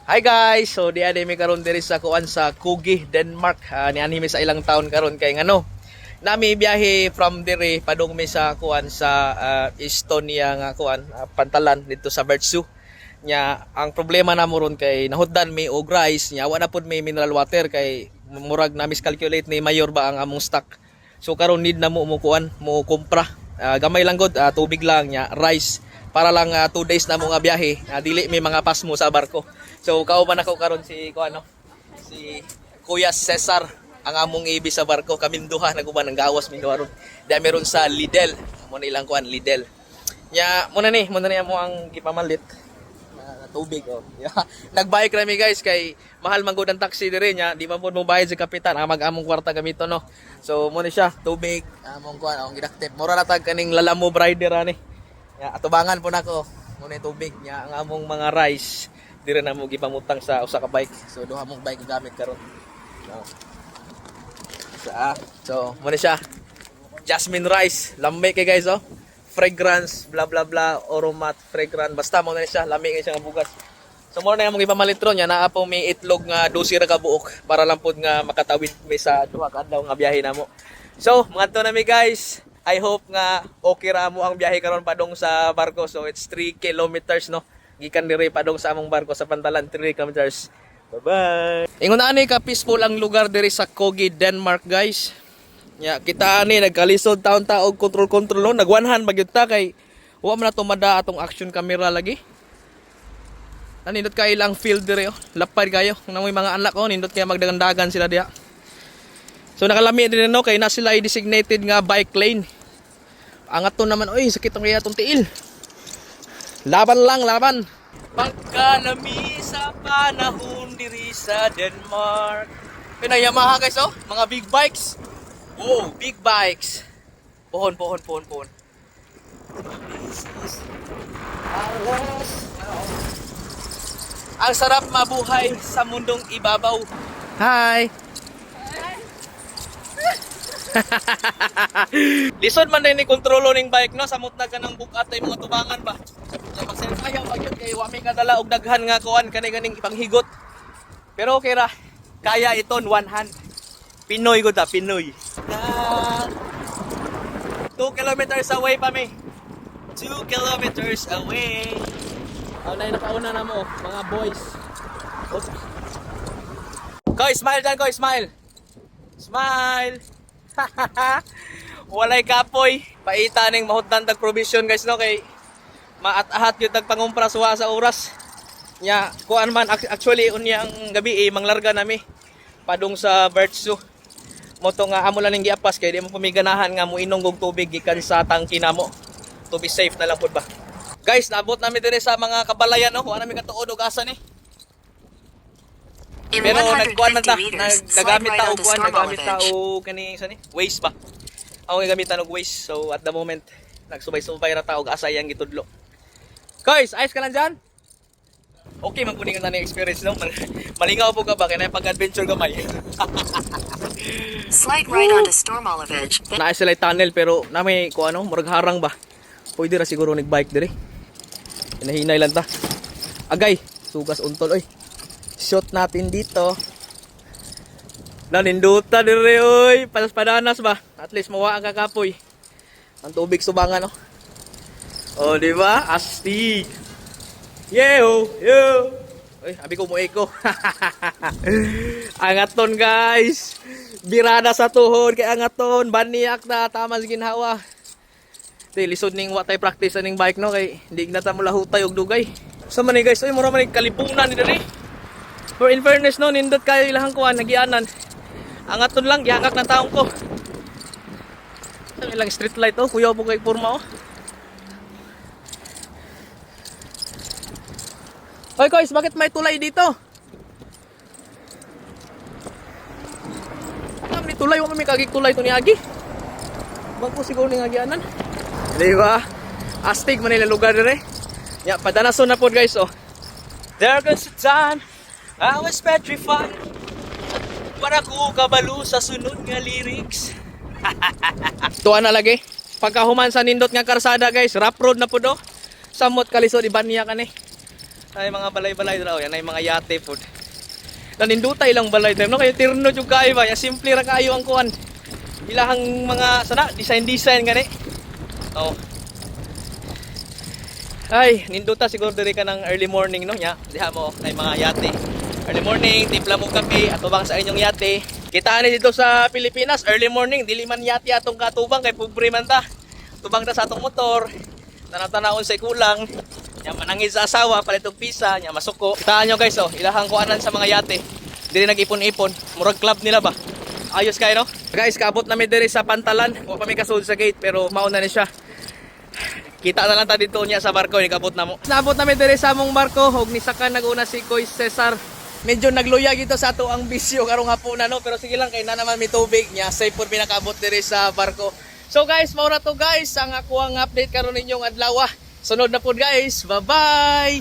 Hi guys, so di ade mi karon diri sa kuan sa Kugi, Denmark. Ni anime sa ilang taon karon kay ngano. Nami biyahe from diri padung mi sa kuan sa Estonia nga kuan, Pantalan dito sa Virtsu. Nya ang problema na mo ron kay nahuddan mi og rice, nya wa na pud may mineral water kay murag na miscalculate ni mayor ba ang among stock. So karon need na mo kuan, mo kumpra. Gamay lang gud, tubig lang nya rice para lang 2 days na mo nga biyahe. Dili may mga pasmo sa barko. So kauban ako karon si kuano, si Kuya Cesar ang among ibi sa barko. Kami duha naguban ng gawas mi ron. Di meron sa Lidl. Mo na ilang kuan Lidl. Nya muna ni mo ang gipamalit na tubig oh. Nagbike rami guys kay mahal man gud ang taxi diri nya di man pud mo bayad sa kapitan ang mag-among kwarta gamito no. So mo ni siya tubig among kuan ang gidaktip. Mura na tag kaning lalamo rider ani. Ya atubangan po nako mo ni tubig nya ang among mga rice dire na mo gipamutang sa usa ka bike. So duha mong bike gamit karon. So mo ni siya. Jasmine rice, lamay kay guys oh. Fragrance, bla bla bla, aromat, fragrance. Basta mo na siya, lamay kay siya nga bugas. So mo na yung mga ipamalit ron nya naa po may itlog nga 12 ra ka buok para lang pud nga makatawid mi sa duha ka adlaw nga biyahe namo. So mga to na mi guys. I hope nga okay ra mo ang biyahe karon padong sa barko. So it's 3 kilometers no. Gikan diri padong sa among barko sa Pantalan 3 kilometers. Bye-bye. Ingon na ani ka peaceful ang lugar diri sa Kugi, Denmark guys. Nya kita ani nagkalisod taon taog control no. Nagwanhan bagyud ta kay wa man na tumada atong action camera lagi. Nindot kay ilang field diri oh. Lapad kayo. Nang may mga anak oh, nindot kay magdagandagan sila diha. So nakalami din no kay na sila designated nga bike lane. Angat to naman oy sakit ang kaya tong tiil. Laban lang, laban. Pagkalami sa panahon diri sa Denmark. Yamaha guys oh, mga big bikes. Oh, big bikes. Pohon. Ang sarap mabuhay sa mundong ibabaw. Hi. Lisod man din ni kontrolo ning bike no, samot na ka ng bukat ay mga tubangan ba. So magsayaw magyud kay wa may kadala og daghan nga kuan kani-kaning ipanghigot. Pero okay ra. Kaya iton one hand. Pinoy gud ta, Pinoy. 2 kilometers away pa mi. 2 kilometers away. Nay nakauna na mo mga boys. Koy, smile dan koy, smile. Smile. Walay kapoy. Paita ning mahutdan tag provision guys no kay maat-ahat gyud tag pangumpra suwa sa oras. Nya kuan man actually unya ang gabi manglarga nami padung sa Virtsu. Moto nga amo lang ning giapas kay di mo pamiganahan nga mo inom og tubig gikan sa tangki namo. To be safe na lang pud ba. Guys, naabot namin dire sa mga kabalayan no. Wa nami katuod og asa ni. Pero nagkuan man ta, nagamit ta og kuan, nagamit ta og kani sa ni, waste ba. Ako gamitan og waste. So at the moment, nagsubay-subay ra ta og asa yang gitudlo. Guys, ayos ka lang dyan? Okay, magpuningan na ni experience no. Malingaw po ka ba kay na pag-adventure gamay. Slight right onto Storm Olivage. Naa sila tunnel pero na may ko ano, murag harang ba. Pwede ra siguro nig-bike dire. Hinahinay lang ta. Agay, sugas untol oy. Shot natin dito. Naninduta dire oy, panas-padanas ba? At least mawa ang kakapoy. Ang tubig subangan no. Oh, di ba? Astig. Yo. Oy, abi ko mo eko. Angaton guys. Birada sa tuhod kay angaton, baniak na tama sa ginhawa. Di lisod ning wa tay practice ning bike no kay di na ta mo lahutay og dugay. Sa man ni guys, oy mura man kalipunan ni diri. For in fairness no, nindot kayo ilahang kuan nagianan. Angaton lang gihakak na taong ko. Sa ilang street light oh, kuyaw po kay porma oh. Hoy guys, bakit may tulay dito? May tulay, wala may kagig tulay to ni Agi. Bangko siguro ni Agianan. Di ba? Astig man nila lugar dire. Ya, padanason na po guys oh. There goes the time I was petrified. Para ko kabalo sa sunod nga lyrics. Tuwa na lagi. Pagkahuman sa nindot nga karsada guys, rough road na po do. Samot kalisod ibaniya ka ni. Ay mga balay-balay daw yan, ay mga yate food. Nanindutay lang balay time no, kayo tirno jud kaayo ba, ya simple ra kaayo ang kuan. Ilahang mga sana design gani. Oh. Ay, ninduta siguro diri ka ng early morning no nya. Diha mo ay mga yate. Early morning, timpla mo kape atubang sa inyong yate. Kita ni dito sa Pilipinas, early morning dili man yate atong katubang kay pobre man ta. Tubang ta sa atong motor. Tanaw-tanawon sa kulang. Nya manangis sa asawa palit og pisa, nya masuko. Taan nyo guys oh, ilahang kuanan sa mga yate. Dili nag-ipon-ipon, murag club nila ba. Ayos kayo no? Guys, kaabot na mi diri sa Pantalan. Wa pa mi kasulod sa gate pero mauna ni siya. Kita na lang ta dito niya sa barko, ikabot na mo. Naabot na mi diri sa among barko, og nisakan naguna si Koy Cesar. Medyo nagluyag ito sa ato ang bisyo karong hapon na no, pero sige lang kay na naman mi tubig niya. Safe pud pinakaabot diri sa barko. So guys, maura to guys ang ako ang update karon ninyong adlaw. Sunod na po guys. Bye-bye!